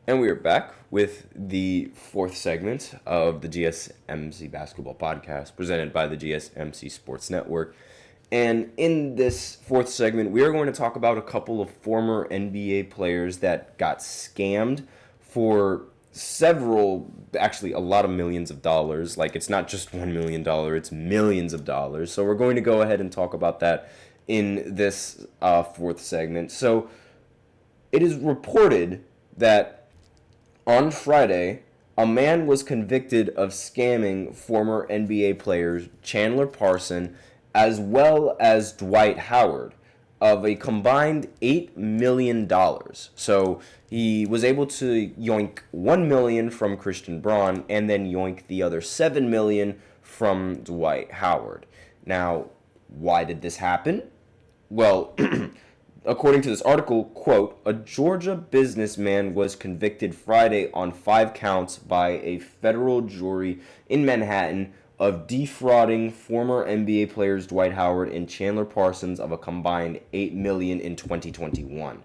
And we are back with the fourth segment of the GSMC Basketball Podcast presented by the GSMC Sports Network. And in this fourth segment, we are going to talk about a couple of former NBA players that got scammed for actually a lot of millions of dollars. Like, it's not just $1 million, it's millions of dollars. So we're going to go ahead and talk about that in this fourth segment. So it is reported that on Friday, a man was convicted of scamming former NBA players Chandler Parson as well as Dwight Howard of a combined $8 million. So he was able to yoink $1 million from Christian Braun and then yoink the other $7 million from Dwight Howard. Now, why did this happen? Well, according to this article, quote, a Georgia businessman was convicted Friday on 5 counts by a federal jury in Manhattan of defrauding former NBA players Dwight Howard and Chandler Parsons of a combined $8 million in 2021.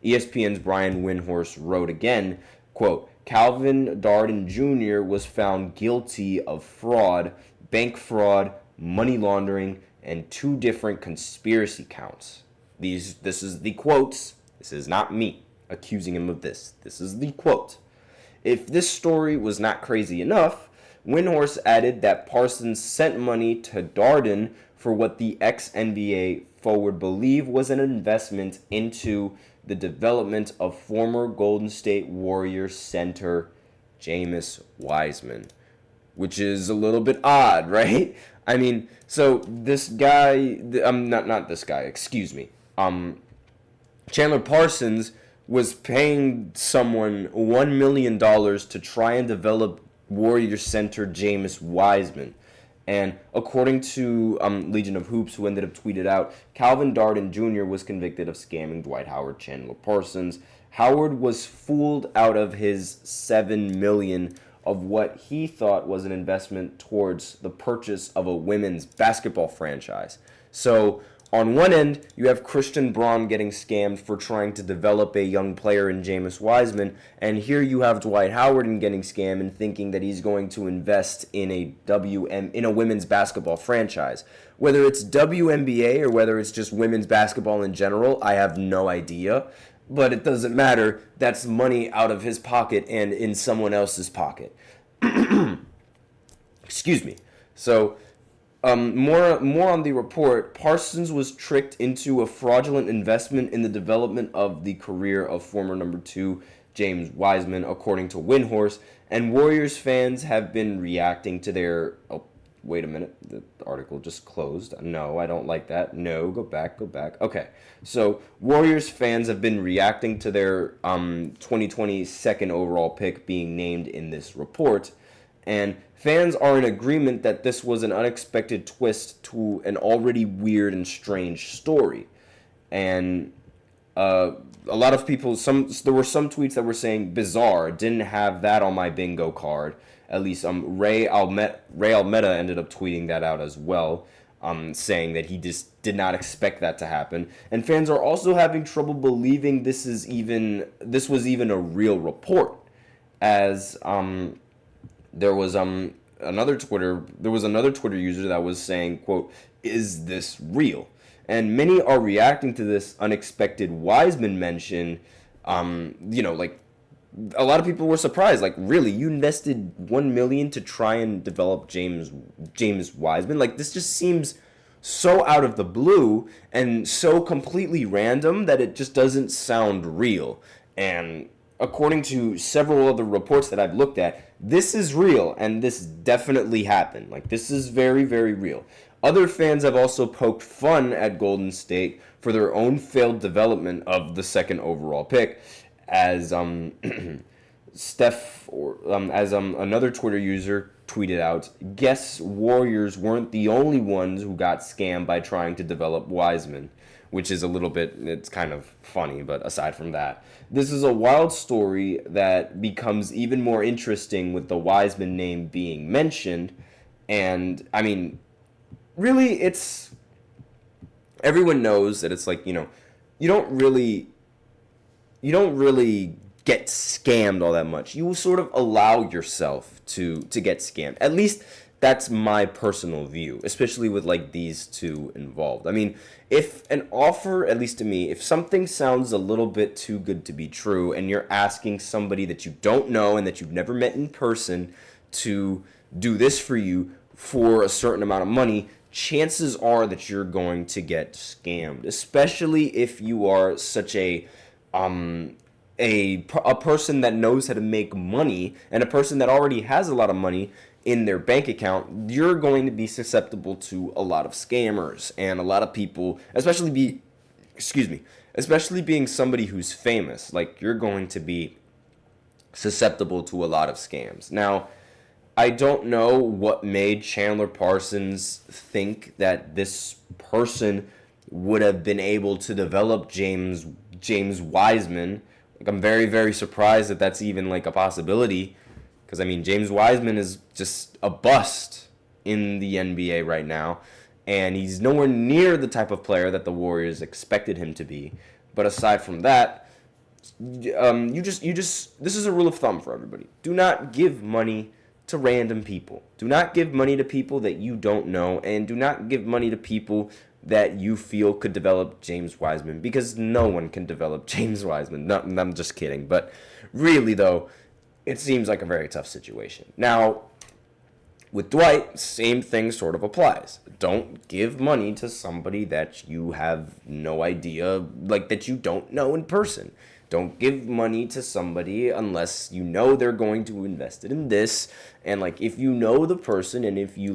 ESPN's Brian Windhorst wrote again, quote, Calvin Darden Jr. was found guilty of fraud, bank fraud, money laundering, and 2 different conspiracy counts. This is the quotes. This is not me accusing him of this. This is the quote. If this story was not crazy enough, Windhorst added that Parsons sent money to Darden for what the ex-NBA forward believed was an investment into the development of former Golden State Warriors center James Wiseman, which is a little bit odd, right? I mean, so this guy, not this guy, excuse me. Chandler Parsons was paying someone $1 million to try and develop Warriors center James Wiseman. And according to Legion of Hoops, who ended up tweeted out, Calvin Darden Jr. was convicted of scamming Dwight Howard, Chandler Parsons. Howard was fooled out of his $7 million of what he thought was an investment towards the purchase of a women's basketball franchise. So on one end, you have Christian Braun getting scammed for trying to develop a young player in James Wiseman, and here you have Dwight Howard getting scammed and thinking that he's going to invest in a women's basketball franchise. Whether it's WNBA or whether it's just women's basketball in general, I have no idea. But it doesn't matter. That's money out of his pocket and in someone else's pocket. Excuse me. So, more on the report. Parsons was tricked into a fraudulent investment in the development of the career of former number 2 James Wiseman, according to Windhorst. And Warriors fans have been reacting to their... Oh, wait a minute. The article just closed. No, I don't like that. No, go back. Okay. So, Warriors fans have been reacting to their 2020 second overall pick being named in this report. And fans are in agreement that this was an unexpected twist to an already weird and strange story. And a lot of people, there were some tweets that were saying, bizarre, didn't have that on my bingo card. At least Ray Almeida ended up tweeting that out as well, saying that he just did not expect that to happen. And fans are also having trouble believing this was even a real report, as there was another Twitter user that was saying, quote, is this real? And many are reacting to this unexpected Wiseman mention. Like, a lot of people were surprised. Like, really, you invested $1 million to try and develop James Wiseman? Like, this just seems so out of the blue and so completely random that it just doesn't sound real. And according to several other reports that I've looked at, this is real, and this definitely happened. Like, this is very, very real. Other fans have also poked fun at Golden State for their own failed development of the second overall pick, as another Twitter user tweeted out, guess Warriors weren't the only ones who got scammed by trying to develop Wiseman, which is it's kind of funny, but aside from that, this is a wild story that becomes even more interesting with the Wiseman name being mentioned. And, I mean, really, everyone knows that it's like, you don't really get scammed all that much. You will sort of allow yourself to get scammed. At least that's my personal view, especially with like these two involved. I mean, if an offer, at least to me, if something sounds a little bit too good to be true and you're asking somebody that you don't know and that you've never met in person to do this for you for a certain amount of money, chances are that you're going to get scammed, especially if you are such a person that knows how to make money and a person that already has a lot of money in their bank account. You're going to be susceptible to a lot of scammers and a lot of people, especially being somebody who's famous. Like, you're going to be susceptible to a lot of scams. Now, I don't know what made Chandler Parsons think that this person would have been able to develop James Wiseman. Like, I'm very, very surprised that that's even like a possibility. Because, I mean, James Wiseman is just a bust in the NBA right now. And he's nowhere near the type of player that the Warriors expected him to be. But aside from that, this is a rule of thumb for everybody. Do not give money to random people. Do not give money to people that you don't know. And do not give money to people that you feel could develop James Wiseman. Because no one can develop James Wiseman. No, I'm just kidding. But really, though, it seems like a very tough situation. Now, with Dwight, same thing sort of applies. Don't give money to somebody that you have no idea, like that you don't know in person. Don't give money to somebody unless you know they're going to invest it in this. And like, if you know the person and if you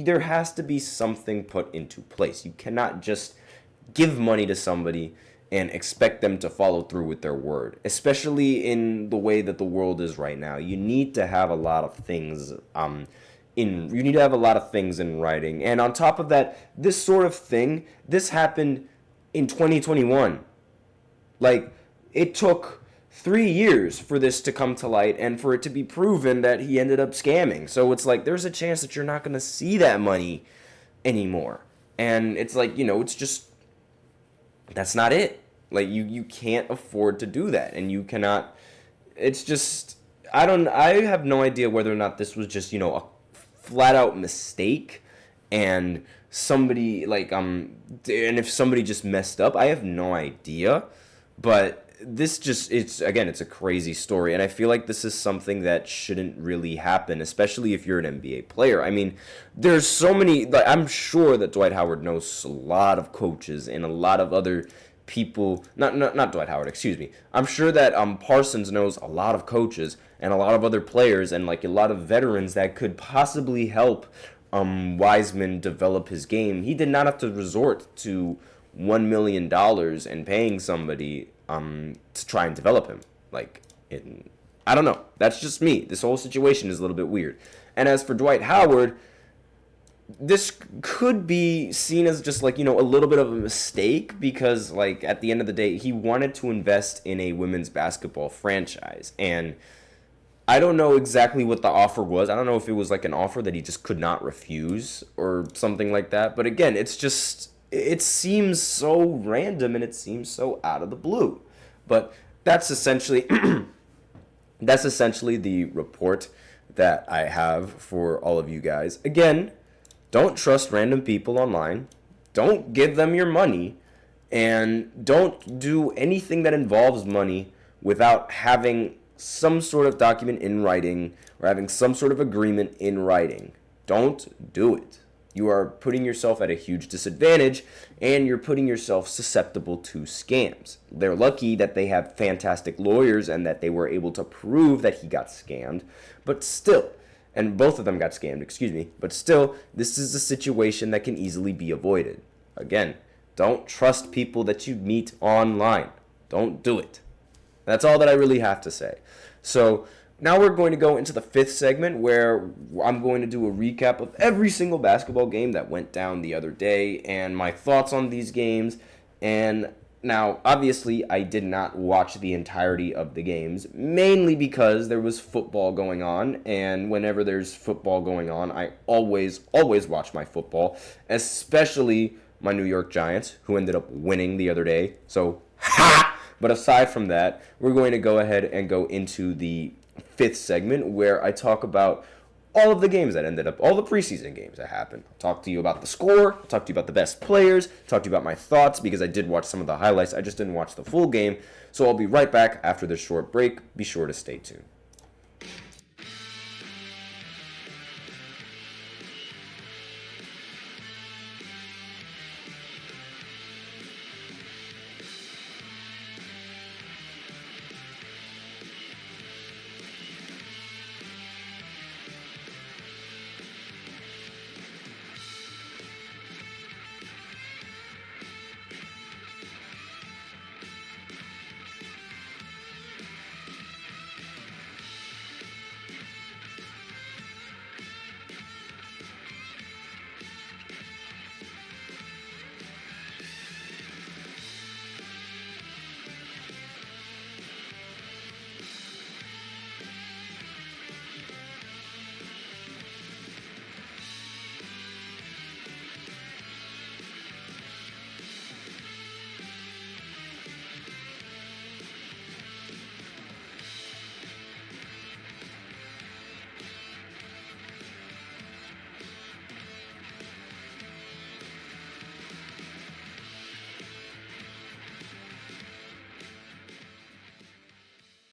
there has to be something put into place. You cannot just give money to somebody and expect them to follow through with their word, especially in the way that the world is right now. You need to have a lot of things in writing. And on top of that, this sort of thing, this happened in 2021. Like, it took 3 years for this to come to light and for it to be proven that he ended up scamming. So it's like, there's a chance that you're not going to see that money anymore. And it's like, it's just, that's not it. Like, you can't afford to do that. And you cannot, it's just, I have no idea whether or not this was just, a flat out mistake and somebody and if somebody just messed up. I have no idea. But this just, it's a crazy story. And I feel like this is something that shouldn't really happen, especially if you're an NBA player. I mean, there's so many, I'm sure that Dwight Howard knows a lot of coaches and a lot of other people, not Dwight Howard, excuse me. I'm sure that Parsons knows a lot of coaches and a lot of other players and like a lot of veterans that could possibly help Wiseman develop his game. He did not have to resort to $1 million and paying somebody to try and develop him. I don't know. That's just me. This whole situation is a little bit weird. And as for Dwight Howard, this could be seen as just a little bit of a mistake because at the end of the day, he wanted to invest in a women's basketball franchise. And I don't know exactly what the offer was. I don't know if it was an offer that he just could not refuse or something like that. But again, it seems so random and it seems so out of the blue. But that's essentially the report that I have for all of you guys. Again, don't trust random people online. Don't give them your money. And don't do anything that involves money without having some sort of document in writing or having some sort of agreement in writing. Don't do it. You are putting yourself at a huge disadvantage, and you're putting yourself susceptible to scams. They're lucky that they have fantastic lawyers and that they were able to prove that he got scammed, but still, and both of them got scammed, excuse me, but still, this is a situation that can easily be avoided. Again, don't trust people that you meet online. Don't do it. That's all that I really have to say. So, now we're going to go into the fifth segment where I'm going to do a recap of every single basketball game that went down the other day and my thoughts on these games. And now, obviously, I did not watch the entirety of the games, mainly because there was football going on. And whenever there's football going on, I always watch my football, especially my New York Giants, who ended up winning the other day. So, ha! But aside from that, we're going to go ahead and go into the fifth segment where I talk about all of the games that ended up, all the preseason games that happened. I'll talk to you about the score, I'll talk to you about the best players, talk to you about my thoughts because I did watch some of the highlights. I just didn't watch the full game. So I'll be right back after this short break. Be sure to stay tuned.